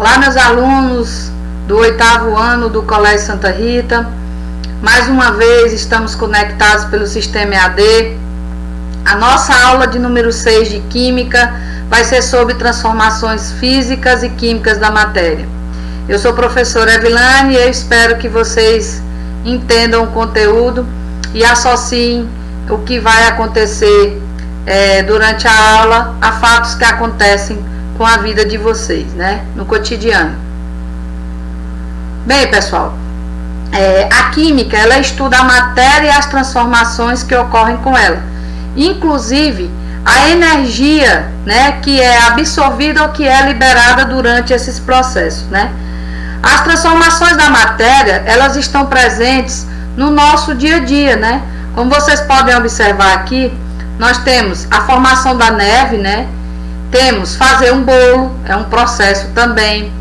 Olá, meus alunos do 8º ano do Colégio Santa Rita. Mais uma vez estamos conectados pelo sistema EAD. A nossa aula de número 6 de Química vai ser sobre transformações físicas e químicas da matéria. Eu sou a professora Evilane e eu espero que vocês entendam o conteúdo e associem o que vai acontecer durante a aula a fatos que acontecem com a vida de vocês, né, no cotidiano. Bem, pessoal, a química, ela estuda a matéria e as transformações que ocorrem com ela, inclusive a energia, né, que é absorvida ou que é liberada durante esses processos, né. As transformações da matéria, elas estão presentes no nosso dia a dia, né. Como vocês podem observar aqui, nós temos a formação da neve, né. Temos fazer um bolo, é um processo também.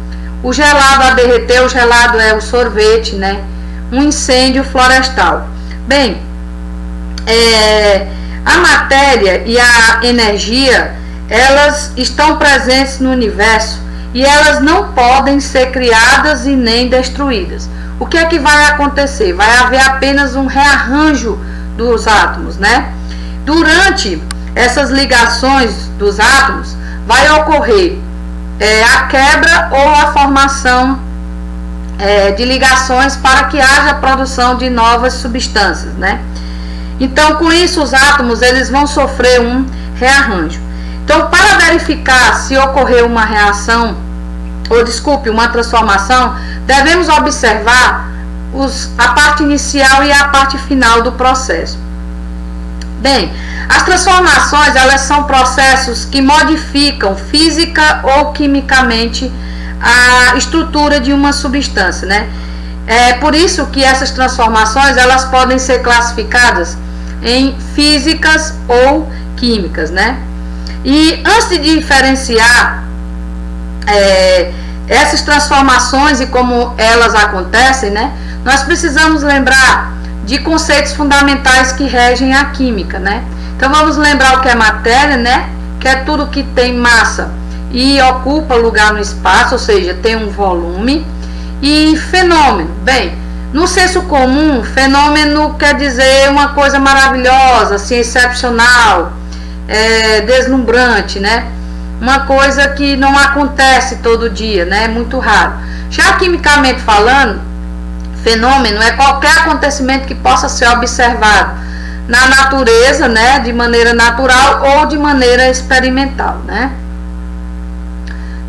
O gelado a derreter, o gelado é o sorvete, né? Um incêndio florestal. Bem, a matéria e a energia, elas estão presentes no universo e elas não podem ser criadas e nem destruídas. O que é que vai acontecer? Vai haver apenas um rearranjo dos átomos, né? Durante essas ligações dos átomos, vai ocorrer a quebra ou a formação de ligações para que haja a produção de novas substâncias, né? Então, com isso, os átomos eles vão sofrer um rearranjo. Então, para verificar se ocorreu uma reação, uma transformação, devemos observar a parte inicial e a parte final do processo. Bem, as transformações, elas são processos que modificam física ou quimicamente a estrutura de uma substância, né? É por isso que essas transformações, elas podem ser classificadas em físicas ou químicas, né? E antes de diferenciar essas transformações e como elas acontecem, né? Nós precisamos lembrar de conceitos fundamentais que regem a química, né? Então vamos lembrar o que é matéria, né? Que é tudo que tem massa e ocupa lugar no espaço, ou seja, tem um volume. E fenômeno, bem, no senso comum, fenômeno quer dizer uma coisa maravilhosa, assim, excepcional, deslumbrante, né? Uma coisa que não acontece todo dia, né? Muito raro. Já quimicamente falando, fenômeno é qualquer acontecimento que possa ser observado na natureza, né, de maneira natural ou de maneira experimental, né?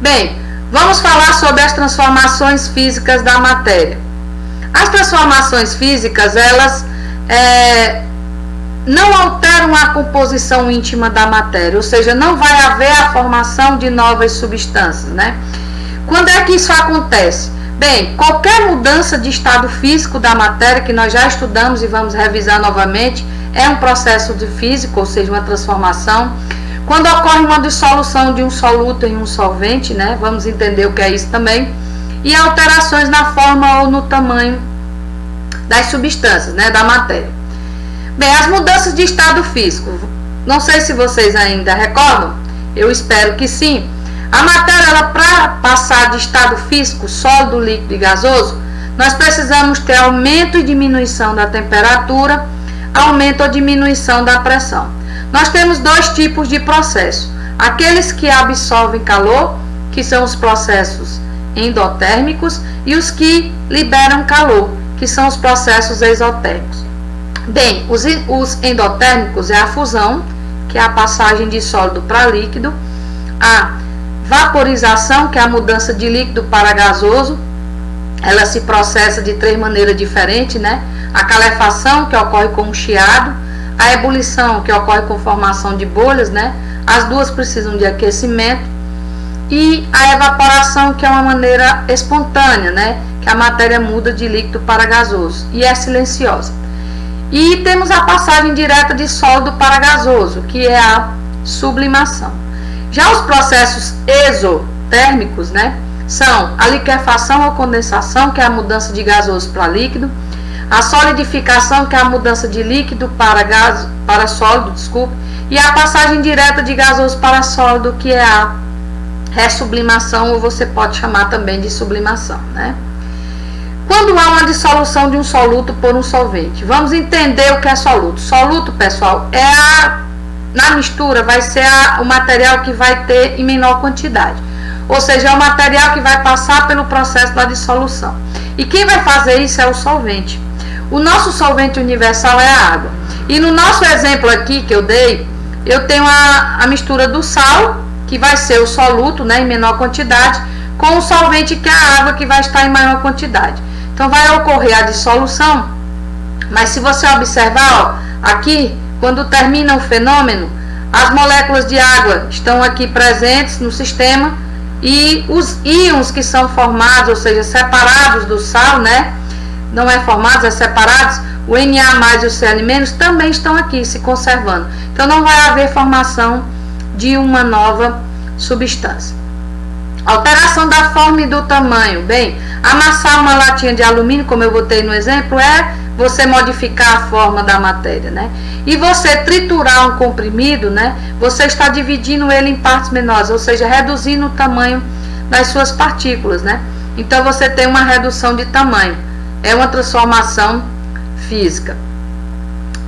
Bem, vamos falar sobre as transformações físicas da matéria. As transformações físicas, elas não alteram a composição íntima da matéria, ou seja, não vai haver a formação de novas substâncias, né? Quando é que isso acontece? Bem, qualquer mudança de estado físico da matéria, que nós já estudamos e vamos revisar novamente, é um processo de físico, ou seja, uma transformação. Quando ocorre uma dissolução de um soluto em um solvente, né, vamos entender o que é isso também, e alterações na forma ou no tamanho das substâncias, né, da matéria. Bem, as mudanças de estado físico, não sei se vocês ainda recordam, eu espero que sim. A matéria, para passar de estado físico, sólido, líquido e gasoso, nós precisamos ter aumento e diminuição da temperatura, aumento ou diminuição da pressão. Nós temos dois tipos de processo. Aqueles que absorvem calor, que são os processos endotérmicos, e os que liberam calor, que são os processos exotérmicos. Bem, os endotérmicos é a fusão, que é a passagem de sólido para líquido, a vaporização, que é a mudança de líquido para gasoso, ela se processa de 3 maneiras diferentes, né? A calefação, que ocorre com um chiado, a ebulição, que ocorre com formação de bolhas, né? As duas precisam de aquecimento, e a evaporação, que é uma maneira espontânea, né? Que a matéria muda de líquido para gasoso e é silenciosa. E temos a passagem direta de sólido para gasoso, que é a sublimação. Já os processos exotérmicos, né, são a liquefação ou condensação, que é a mudança de gasoso para líquido, a solidificação, que é a mudança de líquido para sólido, e a passagem direta de gasoso para sólido, que é a ressublimação, ou você pode chamar também de sublimação, né? Quando há uma dissolução de um soluto por um solvente, vamos entender o que é soluto. Soluto, pessoal, na mistura vai ser o material que vai ter em menor quantidade, ou seja, é o material que vai passar pelo processo da dissolução. E quem vai fazer isso é o solvente. O nosso solvente universal é a água. E no nosso exemplo aqui que eu dei, eu tenho a mistura do sal, que vai ser o soluto, né, em menor quantidade, com o solvente, que é a água, que vai estar em maior quantidade. Então vai ocorrer a dissolução, mas se você observar, ó, aqui, quando termina o fenômeno, as moléculas de água estão aqui presentes no sistema, e os íons que são formados, ou seja, separados do sal, né, não é formados, é separados, o Na+ e o Cl- também estão aqui se conservando. Então não vai haver formação de uma nova substância. Alteração da forma e do tamanho. Bem, amassar uma latinha de alumínio, como eu botei no exemplo, é você modificar a forma da matéria, né? E você triturar um comprimido, né? Você está dividindo ele em partes menores, ou seja, reduzindo o tamanho das suas partículas, né? Então você tem uma redução de tamanho. É uma transformação física.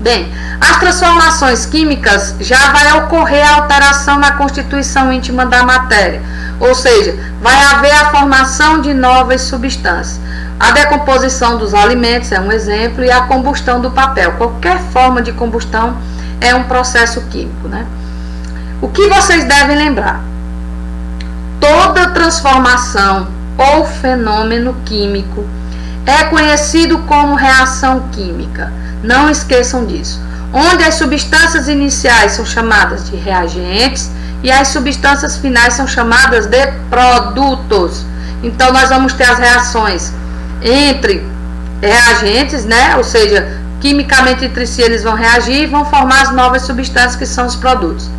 Bem, as transformações químicas já vai ocorrer a alteração na constituição íntima da matéria, ou seja, vai haver a formação de novas substâncias. A decomposição dos alimentos é um exemplo, e a combustão do papel. Qualquer forma de combustão é um processo químico, né? O que vocês devem lembrar? Toda transformação ou fenômeno químico é conhecido como reação química. Não esqueçam disso. Onde as substâncias iniciais são chamadas de reagentes e as substâncias finais são chamadas de produtos. Então nós vamos ter as reações entre reagentes, né? Ou seja, quimicamente entre si eles vão reagir e vão formar as novas substâncias, que são os produtos.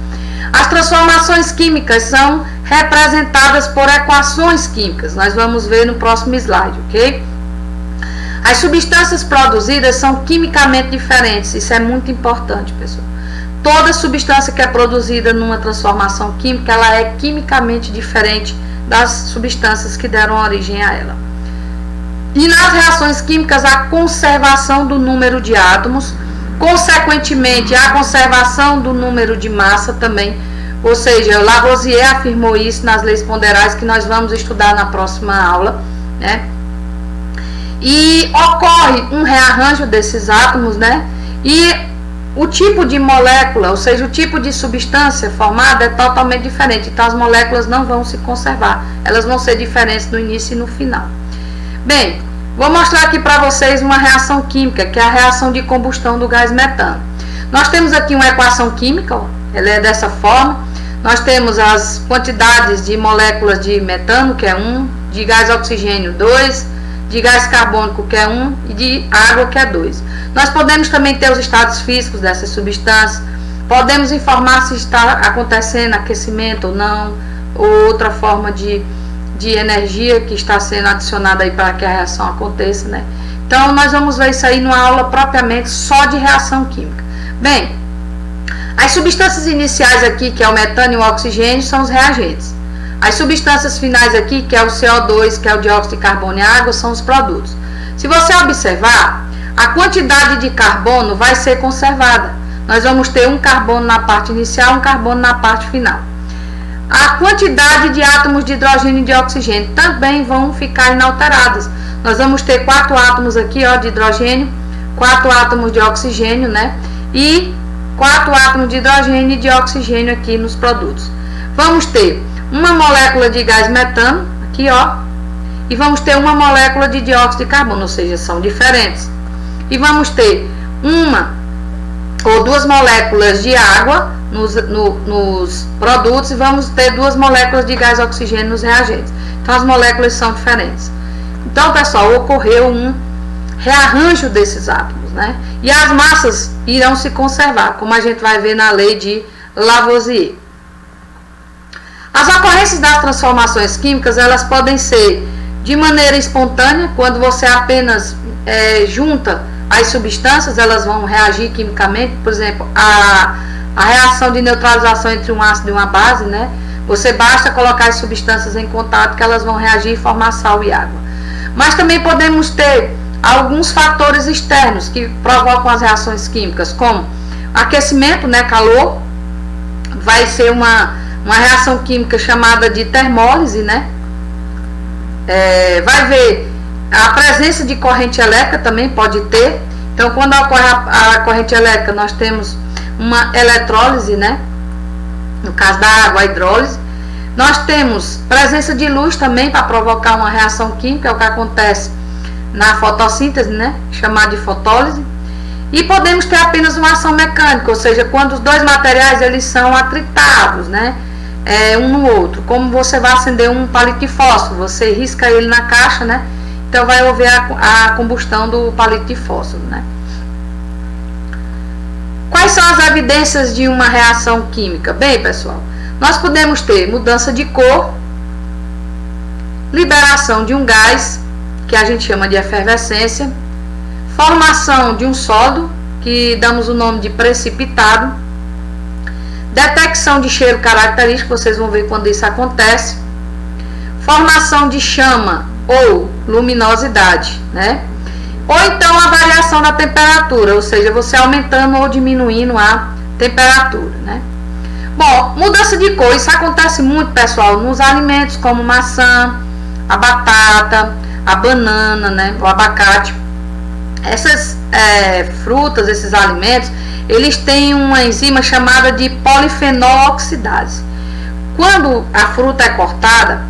As transformações químicas são representadas por equações químicas. Nós vamos ver no próximo slide, ok? As substâncias produzidas são quimicamente diferentes. Isso é muito importante, pessoal. Toda substância que é produzida numa transformação química, ela é quimicamente diferente das substâncias que deram origem a ela. E nas reações químicas, a conservação do número de átomos, consequentemente, a conservação do número de massa também. Ou seja, Lavoisier afirmou isso nas leis ponderais, que nós vamos estudar na próxima aula, né? E ocorre um rearranjo desses átomos, né? E o tipo de molécula, ou seja, o tipo de substância formada é totalmente diferente. Então as moléculas não vão se conservar, elas vão ser diferentes no início e no final. Bem, vou mostrar aqui para vocês uma reação química, que é a reação de combustão do gás metano. Nós temos aqui uma equação química, ó, ela é dessa forma. Nós temos as quantidades de moléculas de metano, que é 1, de gás oxigênio 2, de gás carbônico, que é 1, e de água, que é 2. Nós podemos também ter os estados físicos dessas substâncias, podemos informar se está acontecendo aquecimento ou não, ou outra forma de energia que está sendo adicionada aí para que a reação aconteça, né? Então nós vamos ver isso aí numa aula propriamente só de reação química. Bem, as substâncias iniciais aqui, que é o metano e o oxigênio, são os reagentes. As substâncias finais aqui, que é o CO2, que é o dióxido de carbono e a água, são os produtos. Se você observar, a quantidade de carbono vai ser conservada. Nós vamos ter um carbono na parte inicial, um carbono na parte final. A quantidade de átomos de hidrogênio e de oxigênio também vão ficar inalteradas. Nós vamos ter 4 átomos aqui, ó, de hidrogênio, 4 átomos de oxigênio, né? E 4 átomos de hidrogênio e de oxigênio aqui nos produtos. Vamos ter uma molécula de gás metano, aqui, ó, e vamos ter uma molécula de dióxido de carbono, ou seja, são diferentes. E vamos ter uma ou 2 moléculas de água nos produtos, e vamos ter 2 moléculas de gás oxigênio nos reagentes. Então as moléculas são diferentes. Então, pessoal, ocorreu um rearranjo desses átomos, né? E as massas irão se conservar, como a gente vai ver na lei de Lavoisier. As ocorrências das transformações químicas, elas podem ser de maneira espontânea, quando você apenas junta as substâncias, elas vão reagir quimicamente. Por exemplo, a reação de neutralização entre um ácido e uma base, né? Você basta colocar as substâncias em contato que elas vão reagir e formar sal e água. Mas também podemos ter alguns fatores externos que provocam as reações químicas, como aquecimento, né, calor, vai ser uma reação química chamada de termólise, né? Vai ver a presença de corrente elétrica também pode ter. Então, quando ocorre a corrente elétrica, nós temos uma eletrólise, né? No caso da água, a hidrólise. Nós temos presença de luz também para provocar uma reação química, é o que acontece na fotossíntese, né? Chamada de fotólise. E podemos ter apenas uma ação mecânica, ou seja, quando os dois materiais eles são atritados, né? Um no outro. Como você vai acender um palito de fósforo, você risca ele na caixa, né? Então vai haver a combustão do palito de fósforo, né? Quais são as evidências de uma reação química? Bem, pessoal, nós podemos ter mudança de cor, liberação de um gás, que a gente chama de efervescência, formação de um sólido, que damos o nome de precipitado, detecção de cheiro característico, vocês vão ver quando isso acontece, formação de chama ou luminosidade, né? Ou então a variação da temperatura, ou seja, você aumentando ou diminuindo a temperatura, né? Bom, mudança de cor, isso acontece muito, pessoal, nos alimentos como maçã, a batata, a banana, né? O abacate. Essas frutas, esses alimentos, eles têm uma enzima chamada de polifenol oxidase. Quando a fruta é cortada,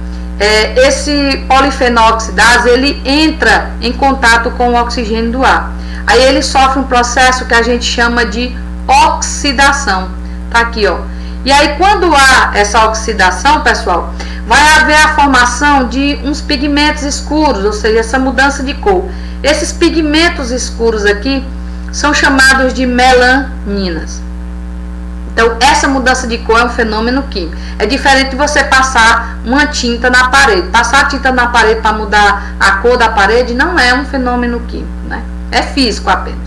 esse polifenol oxidase ele entra em contato com o oxigênio do ar. Aí ele sofre um processo que a gente chama de oxidação. Tá aqui, ó. E aí quando há essa oxidação, pessoal, vai haver a formação de uns pigmentos escuros, ou seja, essa mudança de cor. Esses pigmentos escuros aqui são chamados de melaninas. Então, essa mudança de cor é um fenômeno químico. É diferente de você passar uma tinta na parede. Passar a tinta na parede para mudar a cor da parede não é um fenômeno químico, né? É físico apenas.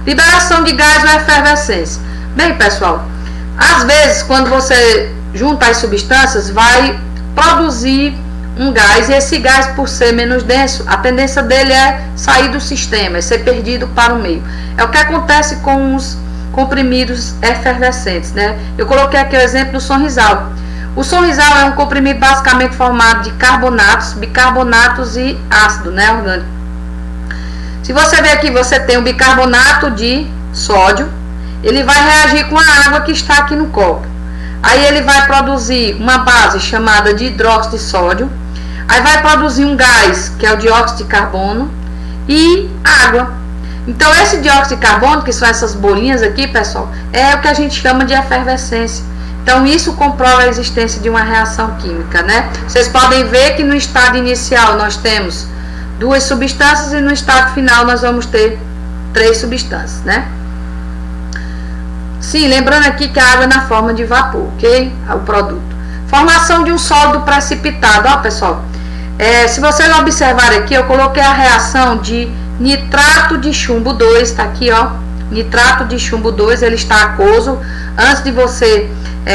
Liberação de gás ou efervescência. Bem, pessoal, às vezes, quando você junta as substâncias, vai produzir um gás, e esse gás, por ser menos denso, a tendência dele é sair do sistema, é ser perdido para o meio. É o que acontece com os comprimidos efervescentes, né? Eu coloquei aqui o exemplo do Sonrisal. O Sonrisal é um comprimido basicamente formado de carbonatos, bicarbonatos e ácido, né, orgânico. Se você ver aqui, você tem o bicarbonato de sódio, ele vai reagir com a água que está aqui no copo. Aí ele vai produzir uma base chamada de hidróxido de sódio, aí vai produzir um gás, que é o dióxido de carbono, e água. Então, esse dióxido de carbono, que são essas bolinhas aqui, pessoal, é o que a gente chama de efervescência. Então, isso comprova a existência de uma reação química, né? Vocês podem ver que no estado inicial nós temos 2 substâncias e no estado final nós vamos ter 3 substâncias, né? Sim, lembrando aqui que a água é na forma de vapor, ok? O produto. Formação de um sólido precipitado, ó, pessoal. Se vocês observarem aqui, eu coloquei a reação de nitrato de chumbo 2, tá aqui, ó. Nitrato de chumbo 2, ele está aquoso. Antes de você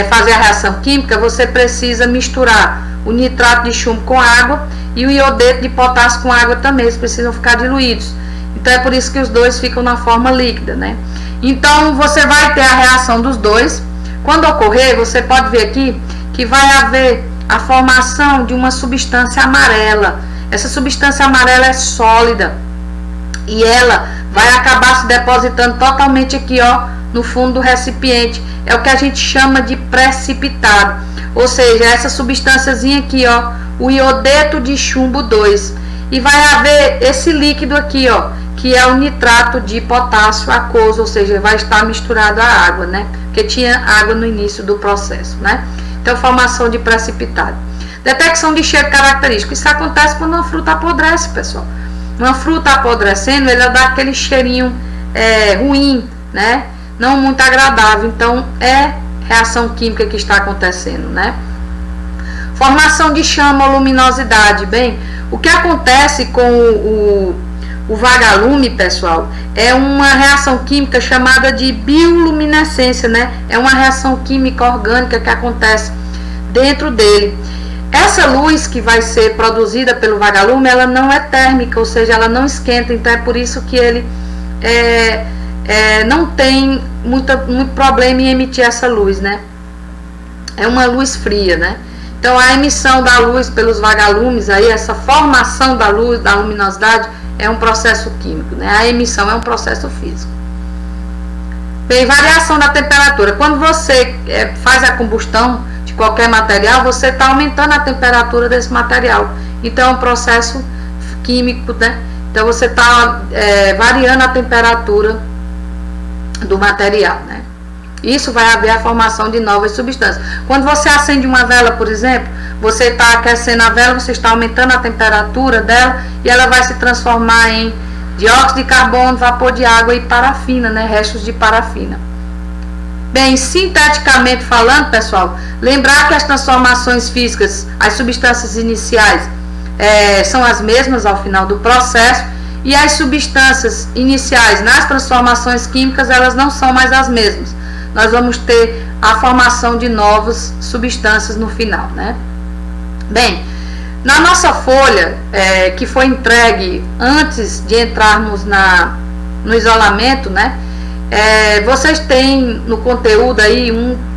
fazer a reação química, você precisa misturar o nitrato de chumbo com água e o iodeto de potássio com água também, eles precisam ficar diluídos. Então é por isso que os dois ficam na forma líquida, né? Então você vai ter a reação dos dois. Quando ocorrer, você pode ver aqui que vai haver a formação de uma substância amarela. Essa substância amarela é sólida e ela vai acabar se depositando totalmente aqui, ó, no fundo do recipiente. É o que a gente chama de precipitado. Ou seja, essa substânciazinha aqui, ó, o iodeto de chumbo 2. E vai haver esse líquido aqui, ó, que é o nitrato de potássio aquoso, ou seja, vai estar misturado à água, né? Porque tinha água no início do processo, né? Então, formação de precipitado. Detecção de cheiro característico. Isso acontece quando uma fruta apodrece, pessoal. Uma fruta apodrecendo, ela dá aquele cheirinho ruim, né? Não muito agradável. Então, é reação química que está acontecendo, né? Formação de chama ou luminosidade. Bem, o que acontece com o vagalume, pessoal, é uma reação química chamada de bioluminescência, né? É uma reação química orgânica que acontece dentro dele. Essa luz que vai ser produzida pelo vagalume, ela não é térmica, ou seja, ela não esquenta, então é por isso que ele não tem muito problema em emitir essa luz, né? É uma luz fria, né? Então a emissão da luz pelos vagalumes, aí, essa formação da luz, da luminosidade, é um processo químico, né? A emissão é um processo físico. Bem, variação da temperatura. Quando você faz a combustão de qualquer material, você está aumentando a temperatura desse material. Então é um processo químico, né? Então você está variando a temperatura do material, né? Isso vai haver a formação de novas substâncias. Quando você acende uma vela, por exemplo, você está aquecendo a vela, você está aumentando a temperatura dela e ela vai se transformar em dióxido de carbono, vapor de água e parafina, né? Restos de parafina. Bem, sinteticamente falando, pessoal, lembrar que as transformações físicas, as substâncias iniciais são as mesmas ao final do processo, e as substâncias iniciais nas transformações químicas, elas não são mais as mesmas. Nós vamos ter a formação de novas substâncias no final, né? Bem, na nossa folha, que foi entregue antes de entrarmos no isolamento, né? Vocês têm no conteúdo aí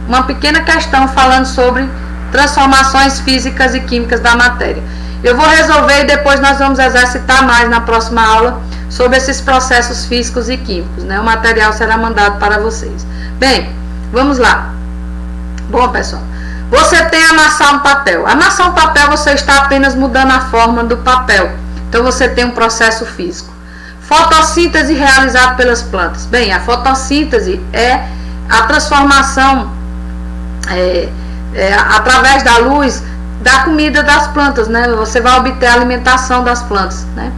uma pequena questão falando sobre transformações físicas e químicas da matéria. Eu vou resolver e depois nós vamos exercitar mais na próxima aula sobre esses processos físicos e químicos, né? O material será mandado para vocês. Bem, vamos lá. Bom, pessoal, você tem amassar um papel. Amassar um papel, você está apenas mudando a forma do papel. Então você tem um processo físico. Fotossíntese realizada pelas plantas. Bem, a fotossíntese é a transformação através da luz da comida das plantas, né? Você vai obter a alimentação das plantas, né?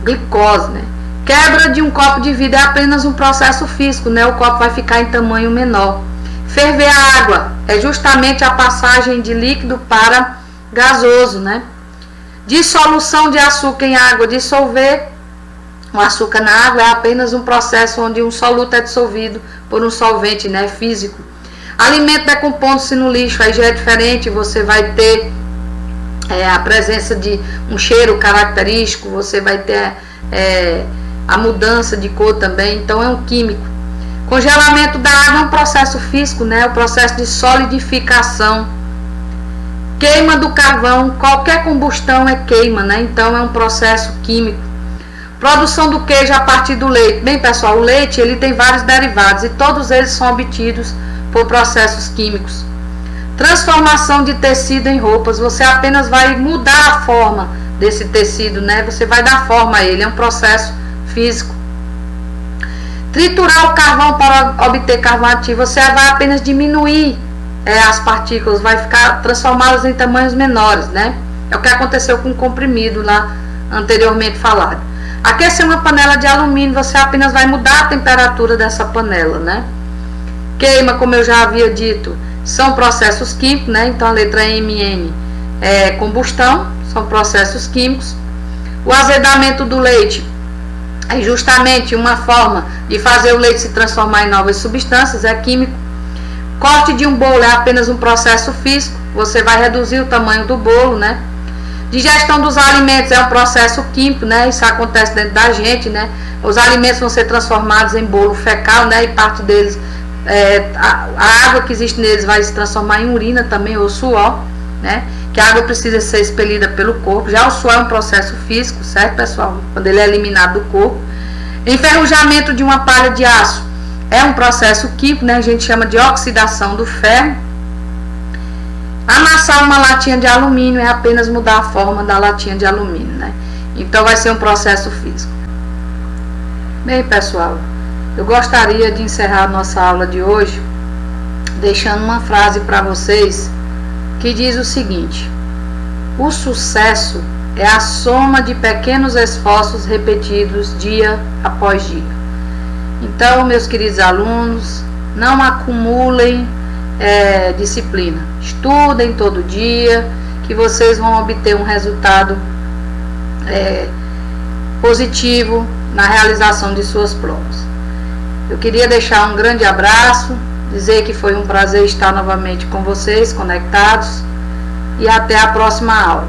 Glicose, né? Quebra de um copo de vidro é apenas um processo físico, né? O copo vai ficar em tamanho menor. Ferver a água é justamente a passagem de líquido para gasoso, né? Dissolução de açúcar em água. Dissolver o açúcar na água é apenas um processo onde um soluto é dissolvido por um solvente, né, físico. Alimento decompondo-se no lixo, aí já é diferente, você vai ter a presença de um cheiro característico, você vai ter a mudança de cor também, então é um químico. Congelamento da água é um processo físico, né, o processo de solidificação. Queima do carvão, qualquer combustão é queima, né, então é um processo químico. Produção do queijo a partir do leite. Bem, pessoal, o leite ele tem vários derivados e todos eles são obtidos por processos químicos. Transformação de tecido em roupas. Você apenas vai mudar a forma desse tecido, né? Você vai dar forma a ele, é um processo físico. Triturar o carvão para obter carvão ativo. Você vai apenas diminuir as partículas, vai ficar transformá-las em tamanhos menores, né? É o que aconteceu com o comprimido lá anteriormente falado. Aquecer uma panela de alumínio, você apenas vai mudar a temperatura dessa panela, né? Queima, como eu já havia dito, são processos químicos, né? Então a letra MN é combustão, são processos químicos. O azedamento do leite é justamente uma forma de fazer o leite se transformar em novas substâncias, é químico. Corte de um bolo é apenas um processo físico, você vai reduzir o tamanho do bolo, né? Digestão dos alimentos é um processo químico, né? Isso acontece dentro da gente, né? Os alimentos vão ser transformados em bolo fecal, né? E parte deles, a água que existe neles vai se transformar em urina também, ou suor, né? Que a água precisa ser expelida pelo corpo. Já o suor é um processo físico, certo, pessoal? Quando ele é eliminado do corpo. Enferrujamento de uma palha de aço é um processo químico, né? A gente chama de oxidação do ferro. Amassar uma latinha de alumínio é apenas mudar a forma da latinha de alumínio, né? Então vai ser um processo físico. Bem, pessoal, eu gostaria de encerrar a nossa aula de hoje deixando uma frase para vocês que diz o seguinte: o sucesso é a soma de pequenos esforços repetidos dia após dia. Então, meus queridos alunos, não acumulem disciplina. Estudem todo dia, que vocês vão obter um resultado positivo na realização de suas provas. Eu queria deixar um grande abraço dizer que foi um prazer estar novamente com vocês, conectados, e até a próxima aula.